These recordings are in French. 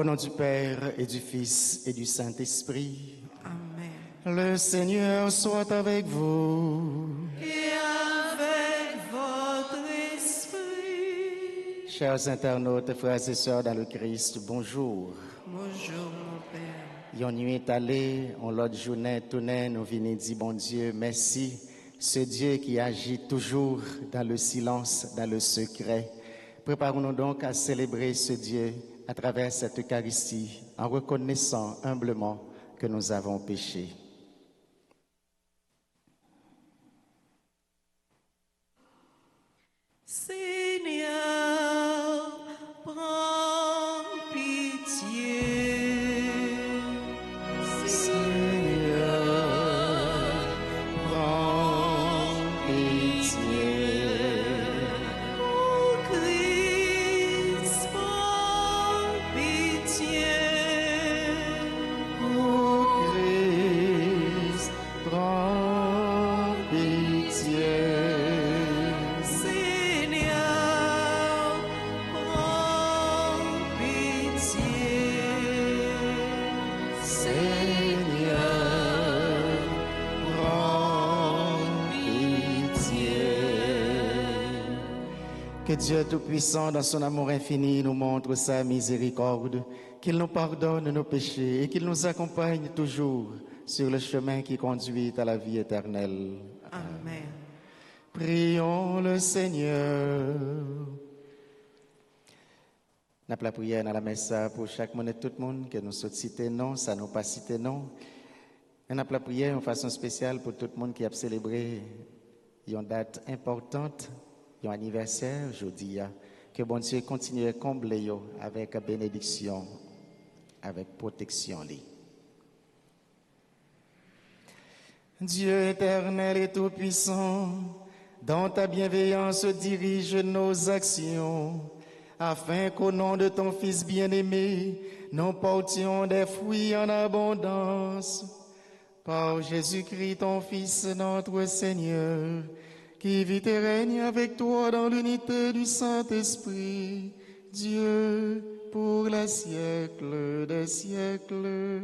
Au nom du Père et du Fils et du Saint-Esprit. Amen. Le Seigneur soit avec vous. Et avec votre esprit. Chers internautes, frères et sœurs dans le Christ, bonjour. Bonjour mon Père. Yon nuit est allé, on l'autre journée tournée, nous venons dire bon Dieu, merci. Ce Dieu qui agit toujours dans le silence, dans le secret. Préparons-nous donc à célébrer ce Dieu à travers cette Eucharistie, en reconnaissant humblement que nous avons péché. Seigneur, prends pitié. Seigneur, prends pitié. Ô Christ, prends pitié. Ô Christ, prends pitié. Seigneur, prends pitié. Seigneur, prends pitié. Que Dieu Tout-Puissant, dans son amour infini, nous montre sa miséricorde, qu'il nous pardonne nos péchés et qu'il nous accompagne toujours sur le chemin qui conduit à la vie éternelle. Amen. Prions le Seigneur. N'a pas la prière dans la messe pour chaque monde et tout le monde, que nous sommes cités non, ça nous pas cité non. Et n'a pas la prière en façon spéciale pour tout le monde qui a célébré une date importante, un anniversaire aujourd'hui. Que bon Dieu continue à combler yo avec bénédiction, avec protection. Dieu éternel et tout-puissant, dans ta bienveillance dirige nos actions, afin qu'au nom de ton Fils bien-aimé, nous portions des fruits en abondance. Par Jésus-Christ, ton Fils, notre Seigneur, qui vit et règne avec toi dans l'unité du Saint-Esprit, Dieu, pour les siècles des siècles.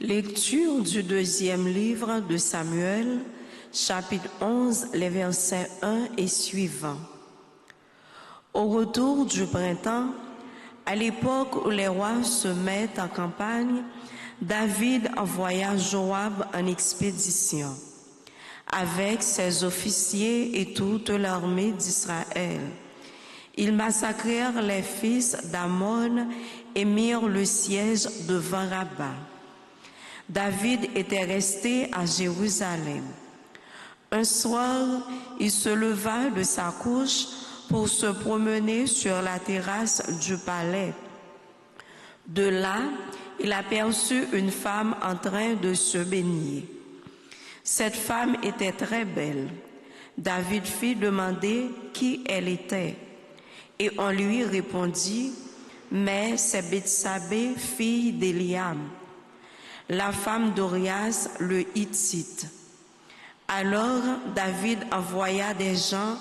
Lecture du deuxième livre de Samuel, chapitre 11, les versets 1 et suivants. Au retour du printemps, à l'époque où les rois se mettent en campagne, David envoya Joab en expédition avec ses officiers et toute l'armée d'Israël. Ils massacrèrent les fils d'Ammon et mirent le siège devant Rabba. David était resté à Jérusalem. Un soir, il se leva de sa couche pour se promener sur la terrasse du palais. De là, il aperçut une femme en train de se baigner. Cette femme était très belle. David fit demander qui elle était. Et on lui répondit, « Mais c'est Bethsabée, fille d'Éliam, la femme d'Orias le Hittite. » Alors David envoya des gens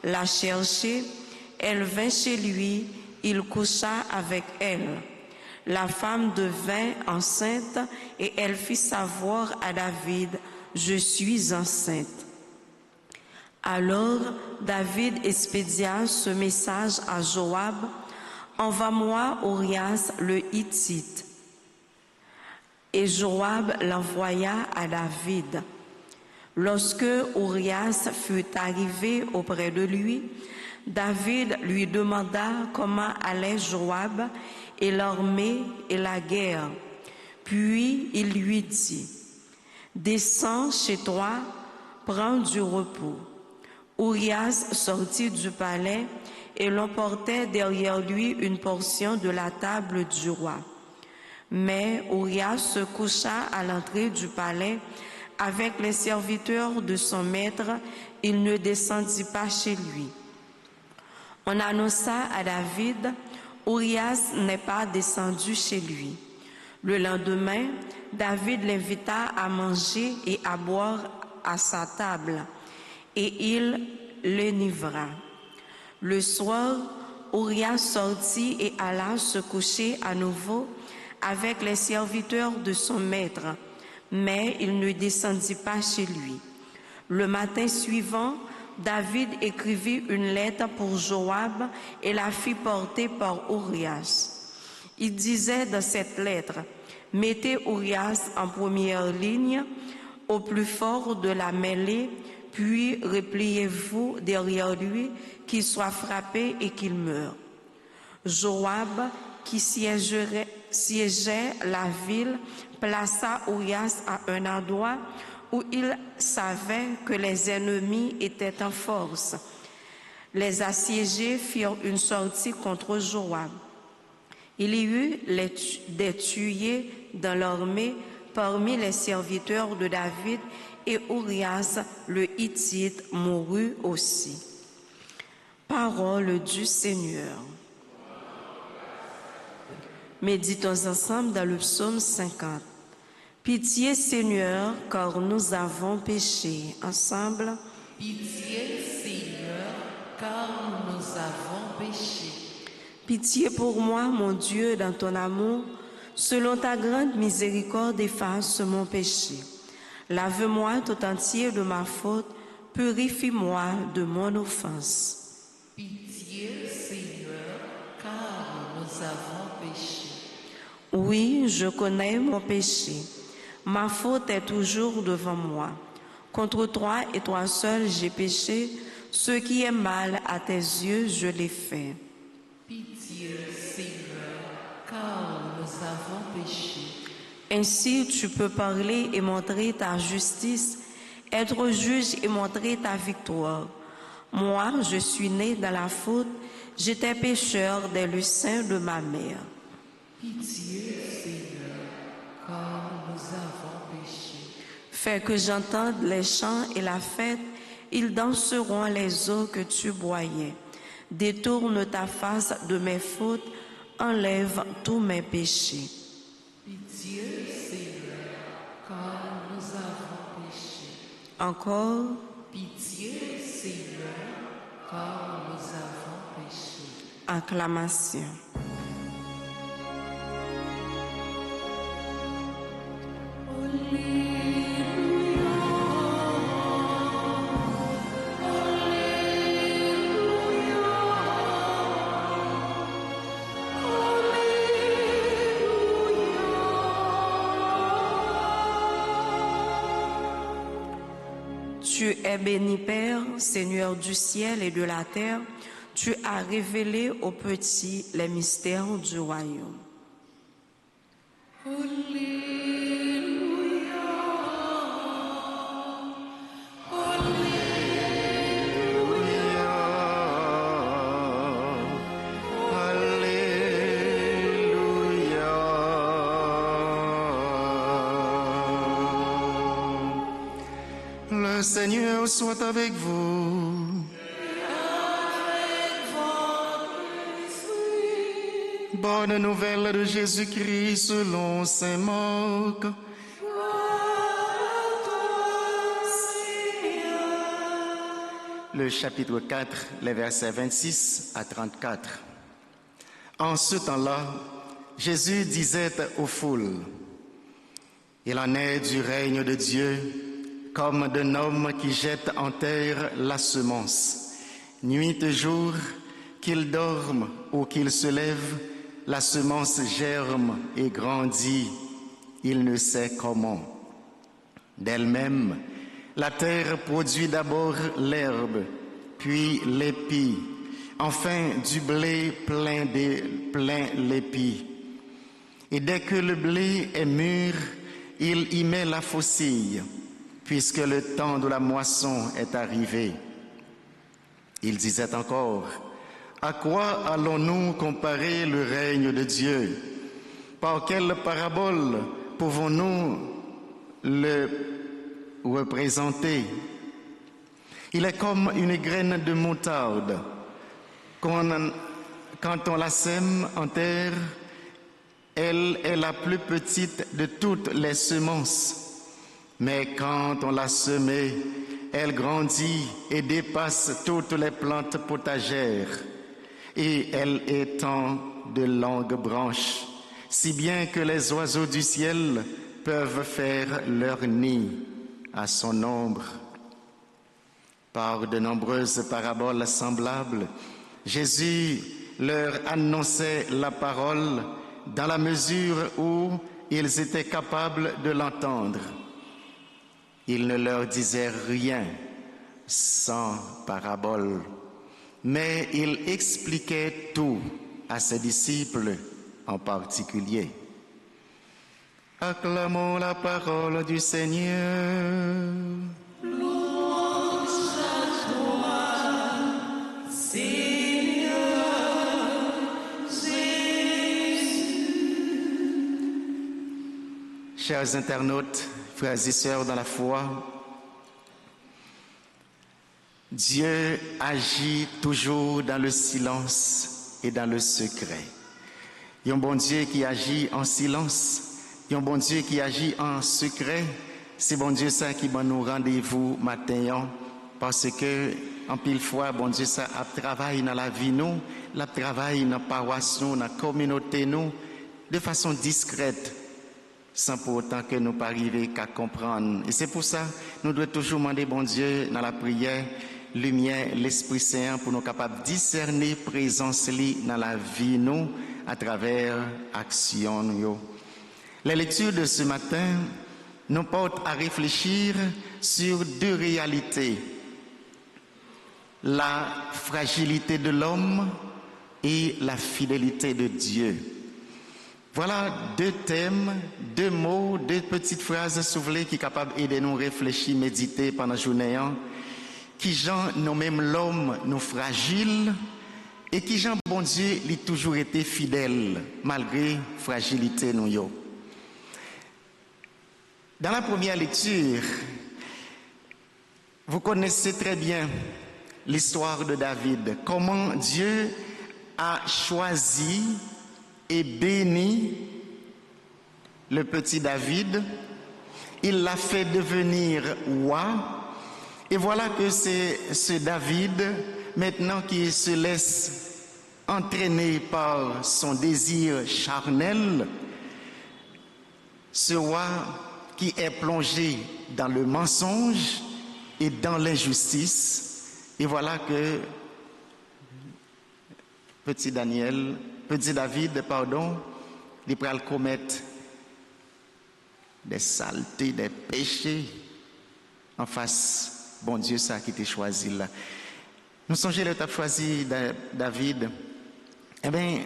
la chercher. Elle vint chez lui, il coucha avec elle. La femme devint enceinte et elle fit savoir à David, « Je suis enceinte. » Alors David expédia ce message à Joab, « Envoie-moi Orias le Hittite. » Et Joab l'envoya à David. Lorsque Orias fut arrivé auprès de lui, David lui demanda comment allait Joab et l'armée et la guerre. Puis il lui dit, « Descends chez toi, prends du repos. » Orias sortit du palais et l'on portait derrière lui une portion de la table du roi. Mais Urias se coucha à l'entrée du palais avec les serviteurs de son maître. Il ne descendit pas chez lui. On annonça à David, Urias n'est pas descendu chez lui. Le lendemain, David l'invita à manger et à boire à sa table, et il l'enivra. Le soir, Urias sortit et alla se coucher à nouveau avec les serviteurs de son maître, mais il ne descendit pas chez lui. Le matin suivant, David écrivit une lettre pour Joab et la fit porter par Urias. Il disait dans cette lettre, « Mettez Urias en première ligne, au plus fort de la mêlée, puis repliez-vous derrière lui, qu'il soit frappé et qu'il meure. » Joab, qui siégeait la ville, plaça Urias à un endroit où il savait que les ennemis étaient en force. Les assiégés firent une sortie contre Joab. Il y eut des tués dans l'armée parmi les serviteurs de David, et Urias le Hittite mourut aussi. Parole du Seigneur. Méditons ensemble dans le psaume 50. Pitié Seigneur, car nous avons péché. Ensemble. Pitié Seigneur, car nous avons péché. Pitié pour moi, mon Dieu, dans ton amour, selon ta grande miséricorde, efface mon péché. Lave-moi tout entier de ma faute, purifie-moi de mon offense. Pitié Seigneur, car nous avons péché. Oui, je connais mon péché. Ma faute est toujours devant moi. Contre toi et toi seul j'ai péché. Ce qui est mal à tes yeux, je l'ai fait. Pitié Seigneur, car nous avons péché. Ainsi tu peux parler et montrer ta justice, être juge et montrer ta victoire. Moi, je suis né dans la faute, j'étais pécheur dès le sein de ma mère. Pitié Seigneur, car nous avons péché. Fais que j'entende les chants et la fête, ils danseront les eaux que tu broyais. Détourne ta face de mes fautes, enlève tous mes péchés. Pitié Seigneur, car nous avons péché. Encore, Pitié Seigneur, car nous avons péché. acclamation. Tu es béni, Père, Seigneur du ciel et de la terre. Tu as révélé aux petits les mystères du royaume. Le Seigneur soit avec vous. Bonne nouvelle de Jésus-Christ selon saint Marc. Le chapitre 4, les versets 26 à 34. En ce temps-là, Jésus disait aux foules, « Il en est du règne de Dieu comme d'un homme qui jette en terre la semence. Nuit et jour, qu'il dorme ou qu'il se lève, la semence germe et grandit, il ne sait comment. D'elle-même, la terre produit d'abord l'herbe, puis l'épi, enfin du blé plein l'épi. Et dès que le blé est mûr, il y met la faucille, puisque le temps de la moisson est arrivé. Il disait encore, À quoi allons-nous comparer le règne de Dieu? Par quelle parabole pouvons-nous le représenter? Il est comme une graine de moutarde. Quand on la sème en terre, elle est la plus petite de toutes les semences. Mais quand on l'a semée, elle grandit et dépasse toutes les plantes potagères. Et elle étend de longues branches, si bien que les oiseaux du ciel peuvent faire leur nid à son ombre. Par de nombreuses paraboles semblables, Jésus leur annonçait la parole dans la mesure où ils étaient capables de l'entendre. Il ne leur disait rien sans parabole, mais il expliquait tout à ses disciples en particulier. Acclamons la parole du Seigneur. Louange à toi, Seigneur Jésus. Chers internautes, frères et sœurs dans la foi, Dieu agit toujours dans le silence et dans le secret. Il y a un bon Dieu qui agit en silence, il y a un bon Dieu qui agit en secret. C'est bon Dieu ça qui va nous rendez-vous matin, parce que en pile fois, bon Dieu ça a travaillé dans la vie nous, la travaille dans la paroisse nous, dans la communauté nous, de façon discrète, sans pour autant que nous pas arriver qu'à comprendre. Et c'est pour ça nous devons toujours demander bon Dieu dans la prière, lumière, l'Esprit Saint pour nous capables de discerner présence li dans la vie nous à travers action nous. Les lectures de ce matin nous portent à réfléchir sur deux réalités: la fragilité de l'homme et la fidélité de Dieu. Voilà deux thèmes, deux mots, deux petites phrases soufflées qui sont capables d'aider nous à réfléchir, méditer pendant la journée, qui genre nous même l'homme nous fragile et qui genre bon Dieu il a toujours été fidèle malgré fragilité nous yo. Dans la première lecture, vous connaissez très bien l'histoire de David, comment Dieu a choisi et béni le petit David. Il l'a fait devenir roi. Et voilà que c'est ce David, maintenant qui se laisse entraîner par son désir charnel, ce roi qui est plongé dans le mensonge et dans l'injustice. Et voilà que petit David, il va commettre des saletés, des péchés en face, bon Dieu, ça qui t'a choisi là. Nous songeons le t'as choisi David. Eh bien,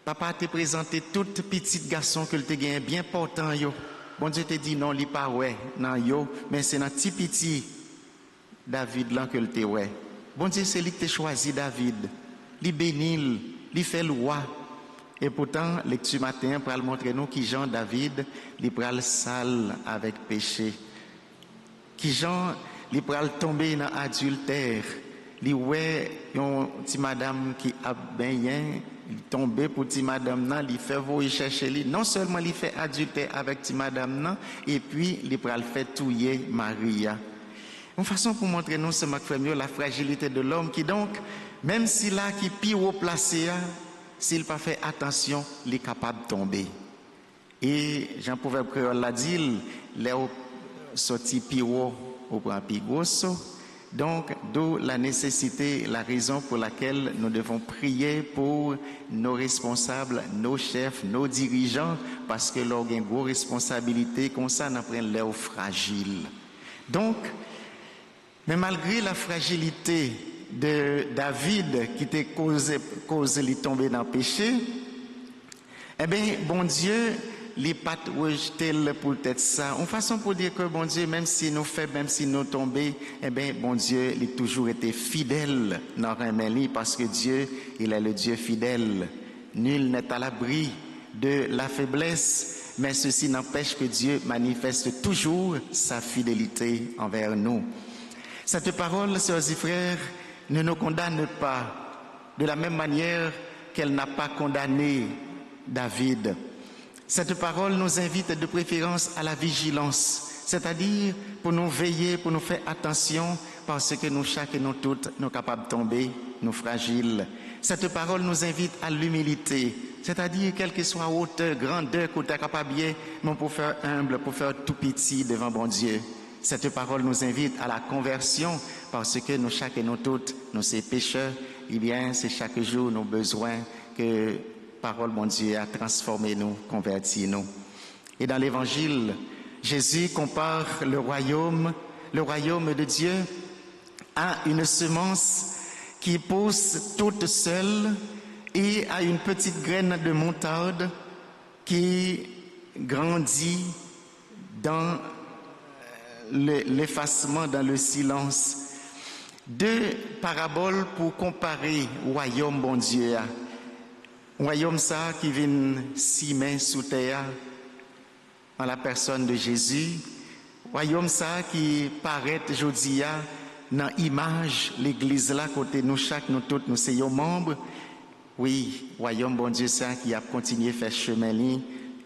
papa t'a présenté tout petit garçon que tu gagné bien portant yo. Bon Dieu te dit non, il pas ouais, non yo, mais c'est dans petit David là que tu ouais. Bon Dieu, c'est lui qui t'a choisi David. Il bénit, il fait le roi. Et pourtant, lecture matin pour montrer nous qui Jean David, il pral sale avec péché. Qui Jean, il pral tomber dans adultère. Il ouais une petite madame qui a bien, il tombé pour petite madame nan, il fait voyer chercher lui. Non seulement il fait adultère avec petite madame nan, et puis il pral fait touiller Maria. Une façon pour montrer nous c'est la fragilité de l'homme qui donc même si là qui pire haut placé, s'il pas fait attention, il est capable de tomber. Et Jean Proverbe créole l'a dit, les sorti pire haut au prend pire gros. Donc d'où la nécessité, la raison pour laquelle nous devons prier pour nos responsables, nos chefs, nos dirigeants, parce que leur une grosse responsabilité comme ça nous prend l'air fragile. Donc mais malgré la fragilité de David qui t'a causé lui tomber dans le péché, eh bien, bon Dieu les pattes rejetées pour être ça. Une façon pour dire que bon Dieu, même si nous faisons, même si nous tombons, eh bien, bon Dieu, il a toujours été fidèle dans un parce que Dieu, il est le Dieu fidèle. Nul n'est à l'abri de la faiblesse, mais ceci n'empêche que Dieu manifeste toujours sa fidélité envers nous. Cette parole, sœurs et frères, ne nous condamne pas de la même manière qu'elle n'a pas condamné David. Cette parole nous invite de préférence à la vigilance, c'est-à-dire pour nous veiller, pour nous faire attention, parce que nous, chaque et nous toutes, nous capables de tomber, nous fragiles. Cette parole nous invite à l'humilité, c'est-à-dire quelle que soit hauteur, grandeur, qu'on est capable bien, mais pour faire humble, pour faire tout petit devant bon Dieu. Cette parole nous invite à la conversion, parce que nous, chaque et nous toutes, nous sommes pécheurs, eh bien, c'est chaque jour nos besoins que parole, mon Dieu, a transformé nous, converti nous. Et dans l'évangile, Jésus compare le royaume de Dieu à une semence qui pousse toute seule et à une petite graine de moutarde qui grandit dans l'effacement, dans le silence. Deux paraboles pour comparer royaume, bon Dieu, royaume ça qui vient s'y sous terre en la personne de Jésus. Royaume ça qui paraît aujourd'hui dans l'image l'église là côté nous chaque nous toutes nous sommes membres. Oui, royaume bon Dieu ça qui a continué faire chemin là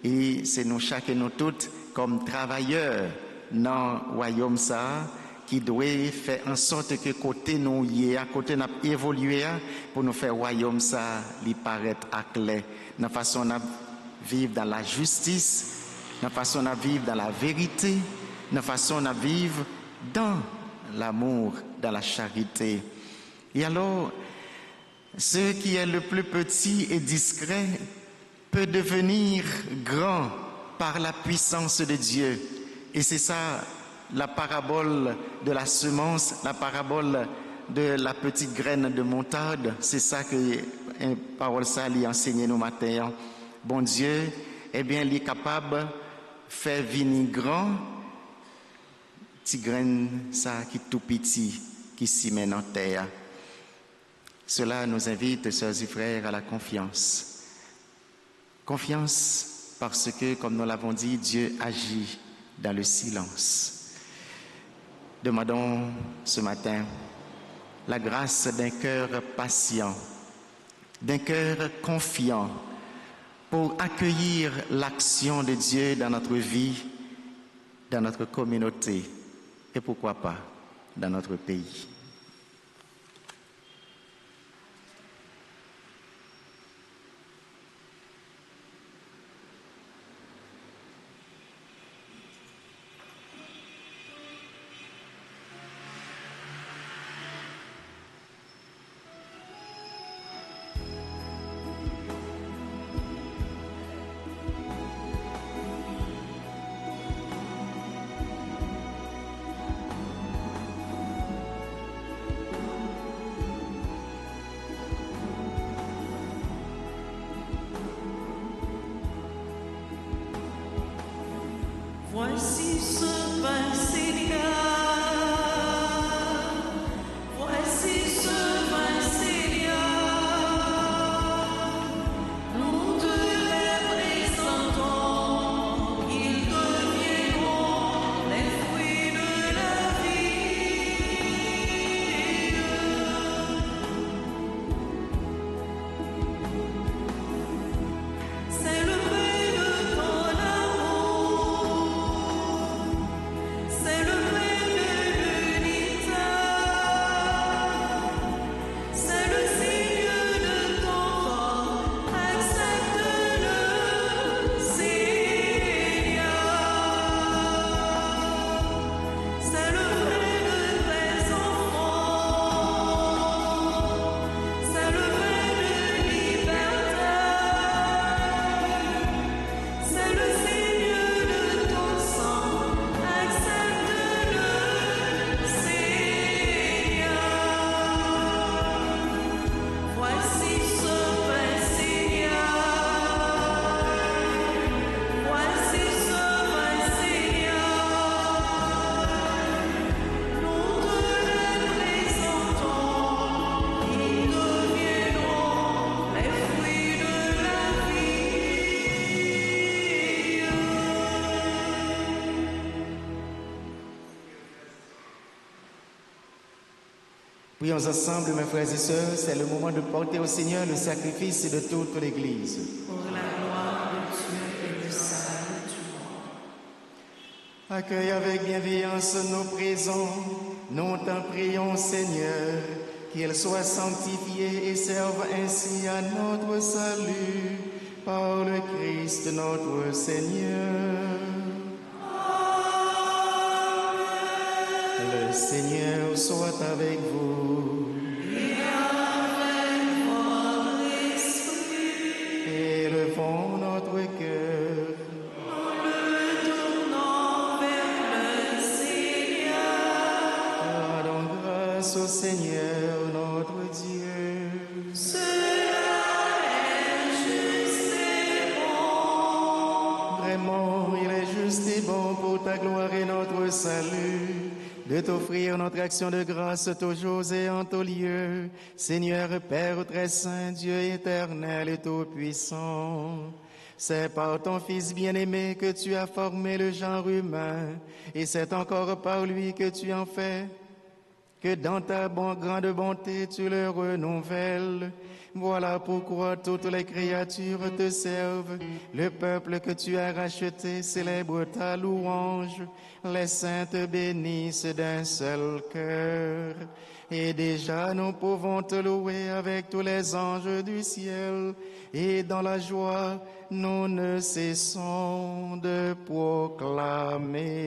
et c'est nous chaque et nous toutes comme travailleurs dans royaume ça qui doit faire en sorte que côté nous y est, à côté nous évoluer pour nous faire royaume ça lui paraître à clair, dans façon de vivre dans la justice, dans façon de vivre dans la vérité, dans façon de vivre dans l'amour, dans la charité. Et alors, ce qui est le plus petit et discret peut devenir grand par la puissance de Dieu. Et c'est ça la parabole de la semence, la parabole de la petite graine de moutarde, c'est ça que une parole ça lui enseigne nous matin. Bon Dieu, eh bien, il est capable de faire venir grand, petite graine ça qui tout petit, qui s'y met en terre. Cela nous invite, sœurs et frères, à la confiance. Confiance parce que, comme nous l'avons dit, Dieu agit dans le silence. Demandons ce matin la grâce d'un cœur patient, d'un cœur confiant pour accueillir l'action de Dieu dans notre vie, dans notre communauté et pourquoi pas dans notre pays. Voici ce pain, Seigneur. Voici ce pain, Seigneur. Nous te les présentons. Ils deviendront les fruits de la vie. C'est le pain de ton amour. Prions ensemble, mes frères et sœurs, c'est le moment de porter au Seigneur le sacrifice de toute l'Église. Pour la gloire de Dieu et le salut du monde. Accueille avec bienveillance nos présents. Nous t'en prions, Seigneur, qu'ils soient sanctifiés et servent ainsi à notre salut par le Christ notre Seigneur. Le Seigneur soit avec vous. Élevons notre cœur. Rendons grâce au Seigneur notre Dieu. Vraiment, il est juste et bon pour ta gloire et notre salut de t'offrir notre action de grâce toujours et en tout lieu. Seigneur Père très saint, Dieu éternel et tout-puissant, c'est par ton Fils bien-aimé que tu as formé le genre humain, et c'est encore par lui que tu en fais, que dans ta grande bonté tu le renouvelles. Voilà pourquoi toutes les créatures te servent. Le peuple que tu as racheté célèbre ta louange. Les saintes bénissent d'un seul cœur. Et déjà nous pouvons te louer avec tous les anges du ciel. Et dans la joie, nous ne cessons de proclamer.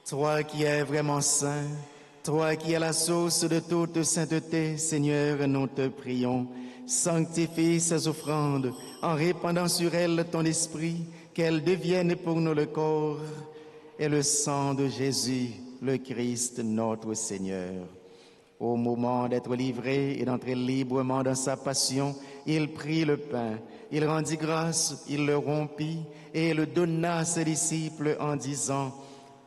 Toi qui es vraiment saint, toi qui es la source de toute sainteté, Seigneur, nous te prions, sanctifie ces offrandes en répandant sur elles ton esprit, qu'elles deviennent pour nous le corps et le sang de Jésus, le Christ, notre Seigneur. Au moment d'être livré et d'entrer librement dans sa passion, il prit le pain, il rendit grâce, il le rompit et le donna à ses disciples en disant: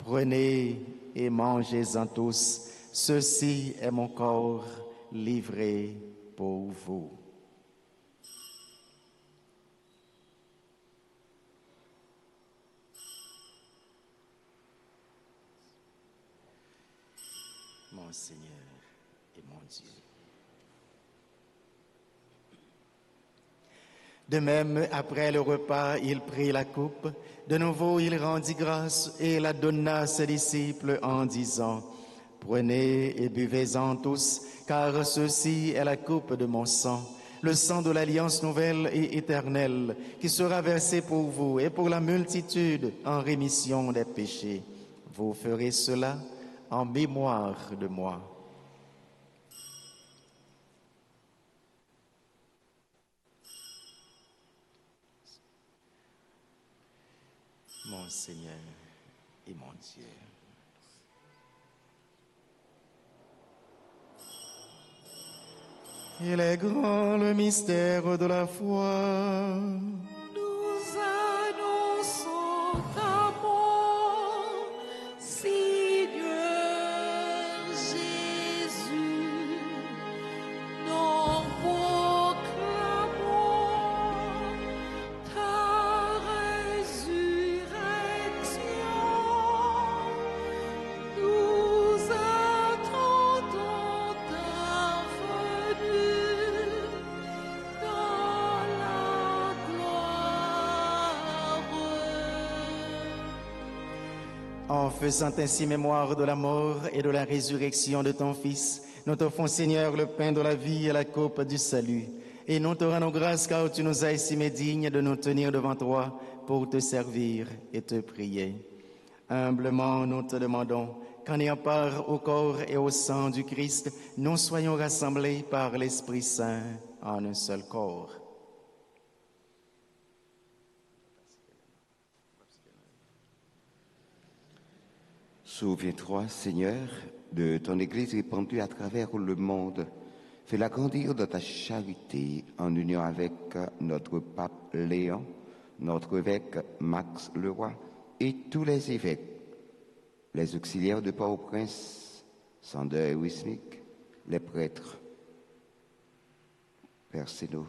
Prenez et mangez-en tous, ceci est mon corps livré pour vous. Mon Seigneur et mon Dieu. De même, après le repas, il prit la coupe. De nouveau, il rendit grâce et la donna à ses disciples en disant: Prenez et buvez-en tous, car ceci est la coupe de mon sang, le sang de l'alliance nouvelle et éternelle, qui sera versé pour vous et pour la multitude en rémission des péchés. Vous ferez cela en mémoire de moi. Mon Seigneur et mon Dieu. Il est grand le mystère de la foi. Nous annonçons ta mort, Seigneur Jésus. Nous proclamons ta résurrection. Nous attendons ta venue dans la gloire. En faisant ainsi mémoire de la mort et de la résurrection de ton Fils, nous t'offrons, Seigneur, le pain de la vie et la coupe du salut. Et nous te rendons grâce car tu nous as estimés dignes de nous tenir devant toi pour te servir et te prier. Humblement, nous te demandons qu'en ayant part au corps et au sang du Christ, nous soyons rassemblés par l'Esprit Saint en un seul corps. Souviens-toi, Seigneur, de ton Église répandue à travers le monde. Fais-la grandir de ta charité en union avec notre pape Léon, notre évêque Max Leroy et tous les évêques, les auxiliaires de Port-au-Prince, Sander et Wisnik, les prêtres, Père Sénot,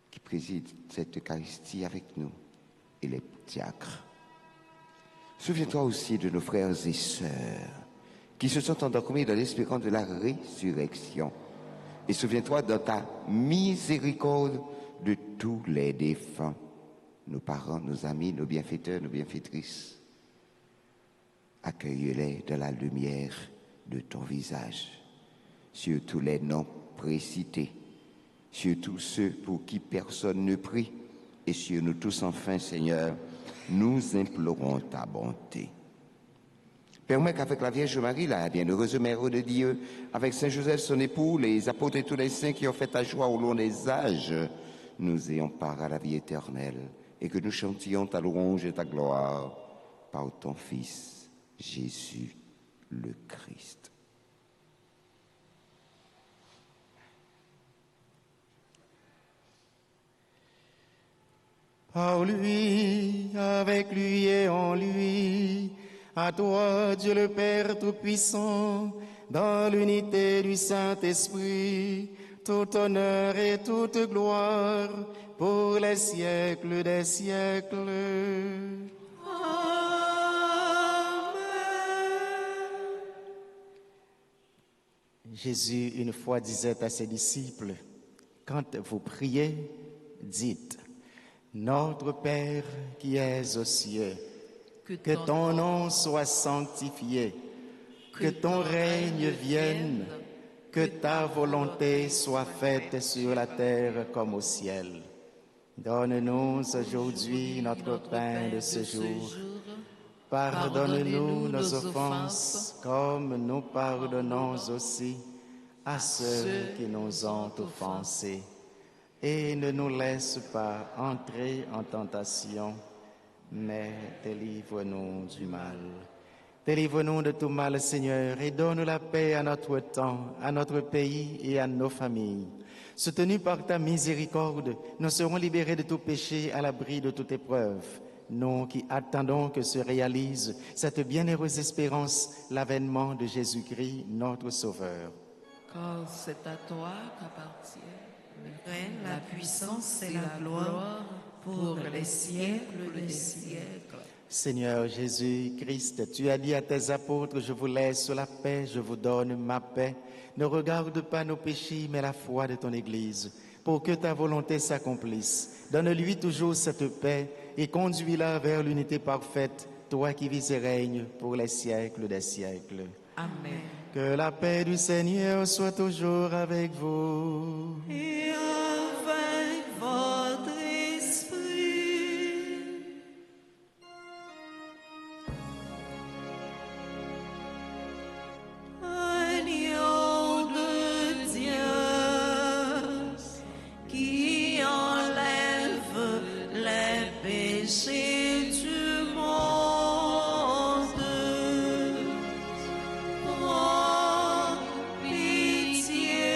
qui préside cette Eucharistie avec nous, et les diacres. Souviens-toi aussi de nos frères et sœurs qui se sont endormis dans l'espérance de la résurrection. Et souviens-toi de ta miséricorde de tous les défunts, nos parents, nos amis, nos bienfaiteurs, nos bienfaitrices. Accueille-les dans la lumière de ton visage, sur tous les noms précités, sur tous ceux pour qui personne ne prie, et sur nous tous enfin, Seigneur, nous implorons ta bonté. Permets qu'avec la Vierge Marie, la bienheureuse Mère de Dieu, avec Saint Joseph son époux, les apôtres et tous les saints qui ont fait ta joie au long des âges, nous ayons part à la vie éternelle et que nous chantions ta louange et ta gloire par ton Fils, Jésus le Christ. Par lui, avec lui et en lui, à toi, Dieu le Père Tout-Puissant, dans l'unité du Saint-Esprit, tout honneur et toute gloire pour les siècles des siècles. Jésus, une fois, disait à ses disciples, « Quand vous priez, dites, Notre Père qui es aux cieux, que ton nom soit sanctifié, que ton règne vienne, que ta volonté soit faite sur la terre comme au ciel. Donne-nous aujourd'hui notre pain de ce jour. Pardonne-nous nos offenses, comme nous pardonnons aussi à ceux qui nous ont offensés. Et ne nous laisse pas entrer en tentation, mais délivre-nous du mal. Délivre-nous de tout mal, Seigneur, et donne la paix à notre temps, à notre pays et à nos familles. Soutenus par ta miséricorde, nous serons libérés de tout péché, à l'abri de toute épreuve. Nous qui attendons que se réalise cette bienheureuse espérance, l'avènement de Jésus-Christ, notre Sauveur. Car c'est à toi qu'appartient Le règne, la puissance et la gloire pour les siècles des siècles. Seigneur Jésus-Christ, tu as dit à tes apôtres, je vous laisse la paix, je vous donne ma paix. Ne regarde pas nos péchés, mais la foi de ton Église, pour que ta volonté s'accomplisse. Donne-lui toujours cette paix et conduis-la vers l'unité parfaite, toi qui vis et règnes pour les siècles des siècles. Amen. Que la paix du Seigneur soit toujours avec vous. et avec votre esprit. Agneau de Dieu qui enlève les péchés du monde. Prends pitié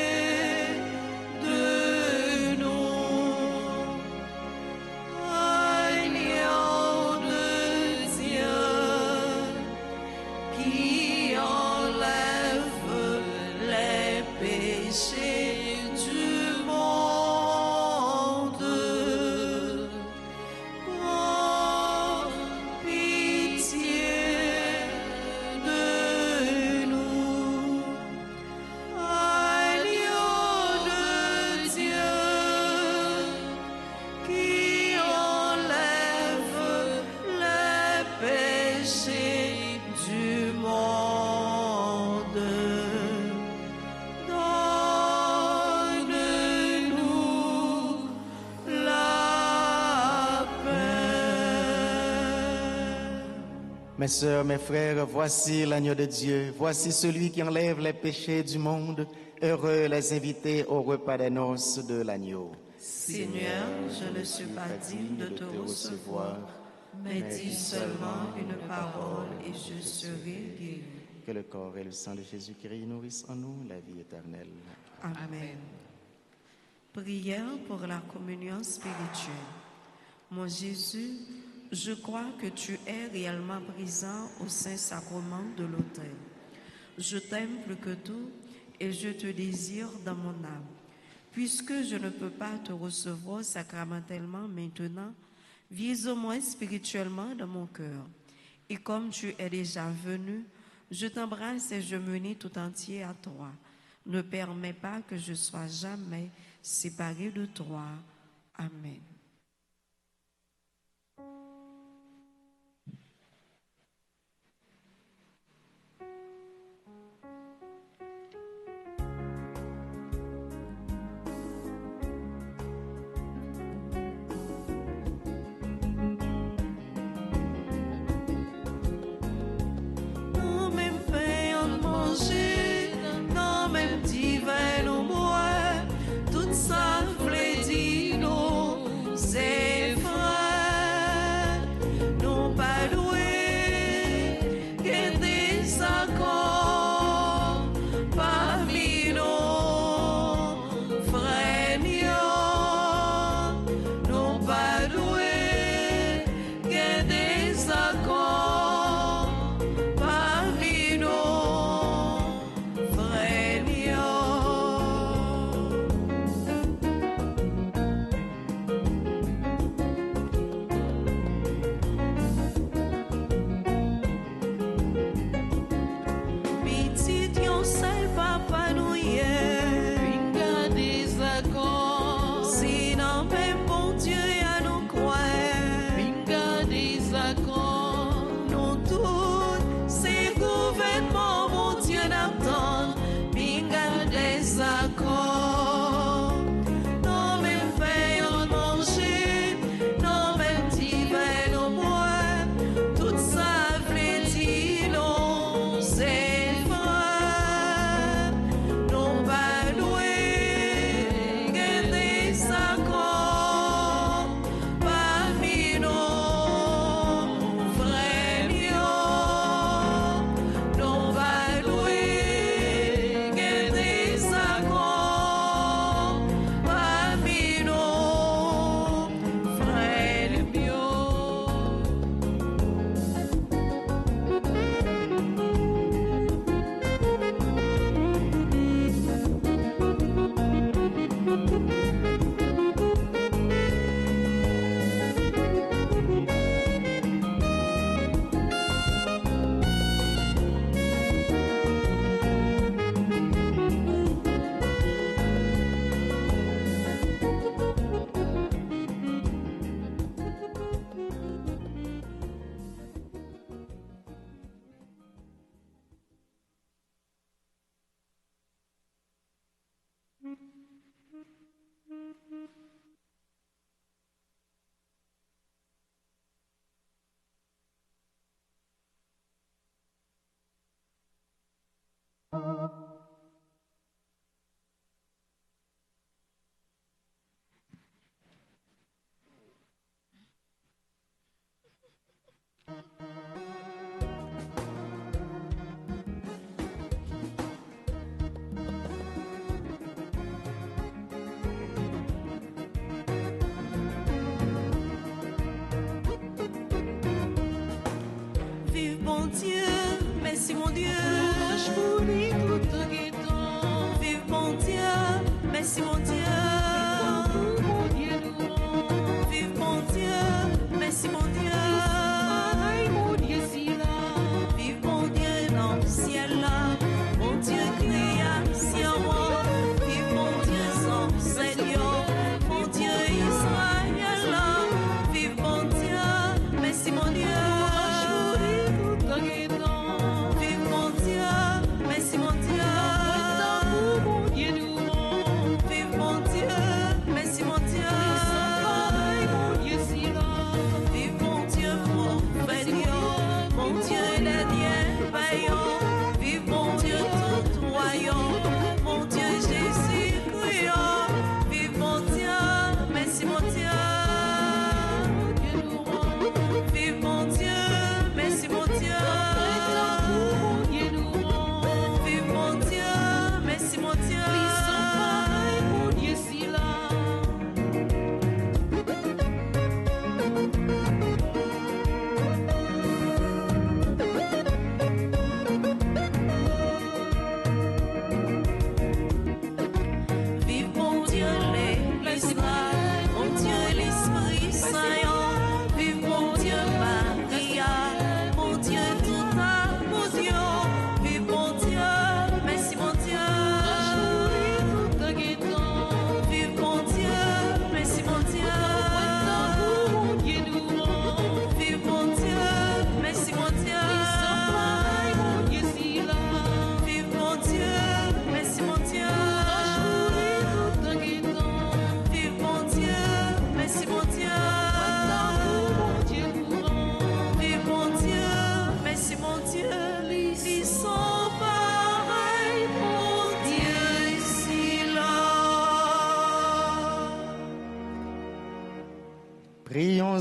Mes sœurs, mes frères, voici l'agneau de Dieu, voici celui qui enlève les péchés du monde. Heureux les invités au repas des noces de l'agneau. Seigneur, je ne suis pas digne de te recevoir, mais dis seulement une parole et je serai guéri. Que le corps et le sang de Jésus-Christ nourrissent en nous la vie éternelle. Amen. Prière pour la communion spirituelle. Mon Jésus, je crois que tu es réellement présent au Saint-Sacrement de l'autel. Je t'aime plus que tout et je te désire dans mon âme. Puisque je ne peux pas te recevoir sacramentellement maintenant, vise-moi spirituellement dans mon cœur. Et comme tu es déjà venu, je t'embrasse et je m'unis tout entier à toi. Ne permets pas que je sois jamais séparé de toi. Amen. Vive bon Dieu, merci mon Dieu. Vive bon Dieu, merci mon Dieu. Vive bon Dieu, merci mon Dieu. Vive bon Dieu dans le ciel là, mon Dieu créateur. Vive bon Dieu sans Seigneur, mon Dieu Israël là. Vive bon Dieu, merci mon Dieu. Vive mon Dieu, merci mon Dieu. Vive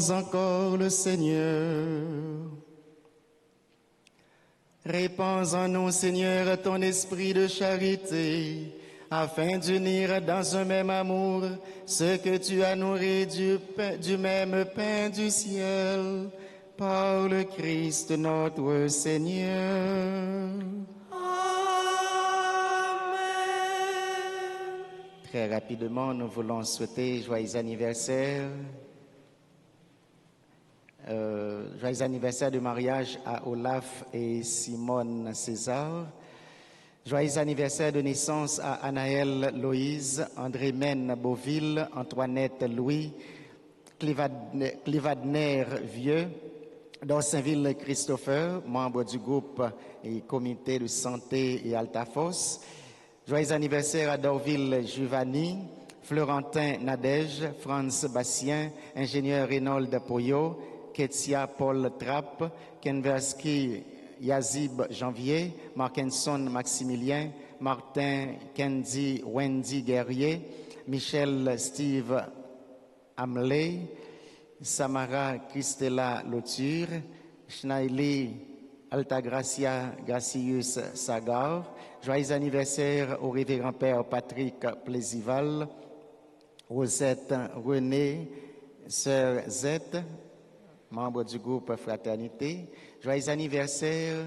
Prions encore le Seigneur. Répands en nous, Seigneur, ton esprit de charité, afin d'unir dans un même amour ceux que tu as nourris du même pain du ciel, par le Christ notre Seigneur. Très rapidement, nous voulons souhaiter joyeux anniversaire. Joyeux anniversaire de mariage à Olaf et Simone César. Joyeux anniversaire de naissance à Anaëlle Loïse, André Men Beauville, Antoinette Louis, Clivadner Vieux, Dorsainville Christopher, membre du groupe et comité de santé et Altafos. Joyeux anniversaire à Dorville Giovanni, Florentin Nadège, Franz Bastien, ingénieur Reynold Poyo, Ketia Paul Trapp, Kenversky Yazib Janvier, Markenson Maximilien, Martin Kendi Wendy Guerrier, Michel Steve Hamley, Samara Christella Loture, Schneili Altagracia Gracius Sagar. Joyeux anniversaire au révérend père Patrick Plesival, Rosette René, Sœur Z, membre du groupe Fraternité. Joyeux anniversaire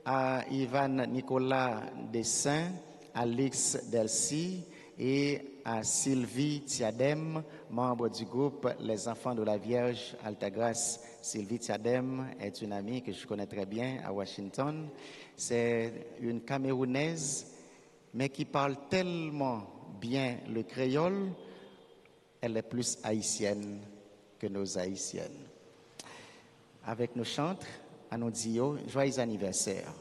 à Ivan Nicolas Dessin, Alix Delcy et à Sylvie Tiadem, membre du groupe Les Enfants de la Vierge Altagrace. Sylvie Tiadem est une amie que je connais très bien à Washington. C'est une Camerounaise, mais qui parle tellement bien le créole, elle est plus haïtienne que nos haïtiennes. Avec nos chantres, à nos dios, joyeux anniversaire.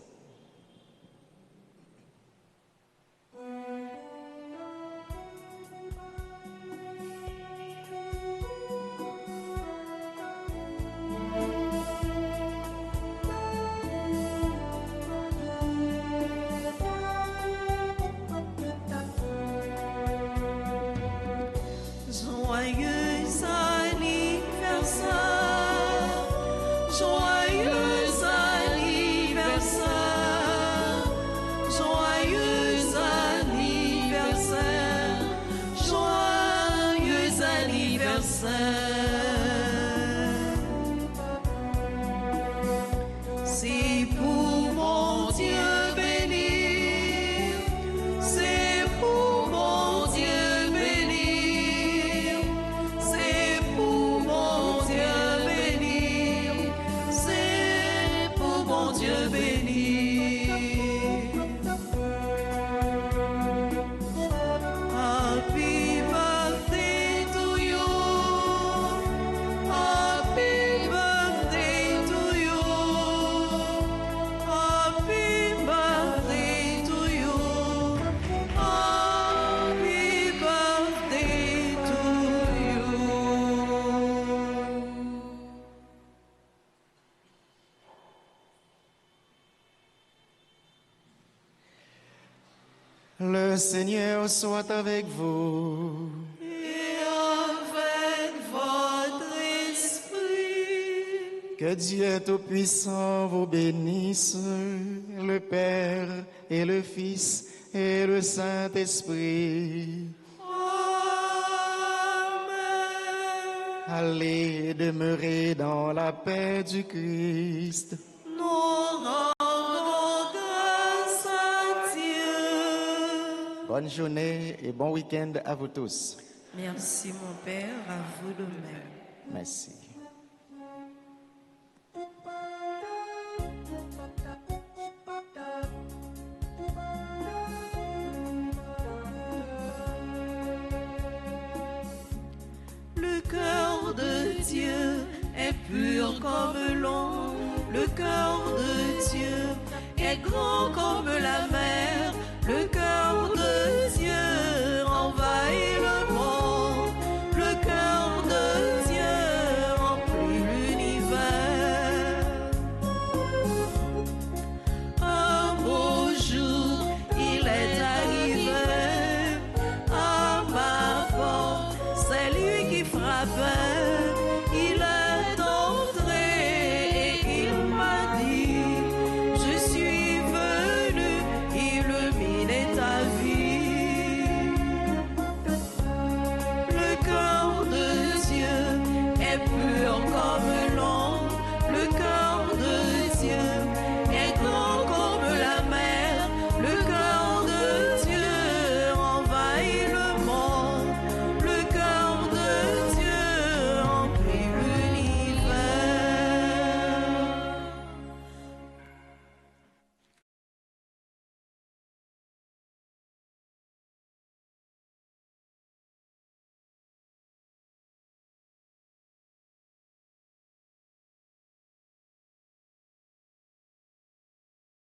Le Seigneur soit avec vous. Et avec votre esprit. Que Dieu Tout-Puissant vous bénisse, le Père et le Fils et le Saint-Esprit. Amen. Allez demeurer dans la paix du Christ. Nous rendons grâce à Dieu. Bonne journée et bon week-end à vous tous. Merci mon Père, à vous de même. Merci. Le cœur de Dieu est pur comme l'eau. Le cœur de Dieu est grand comme la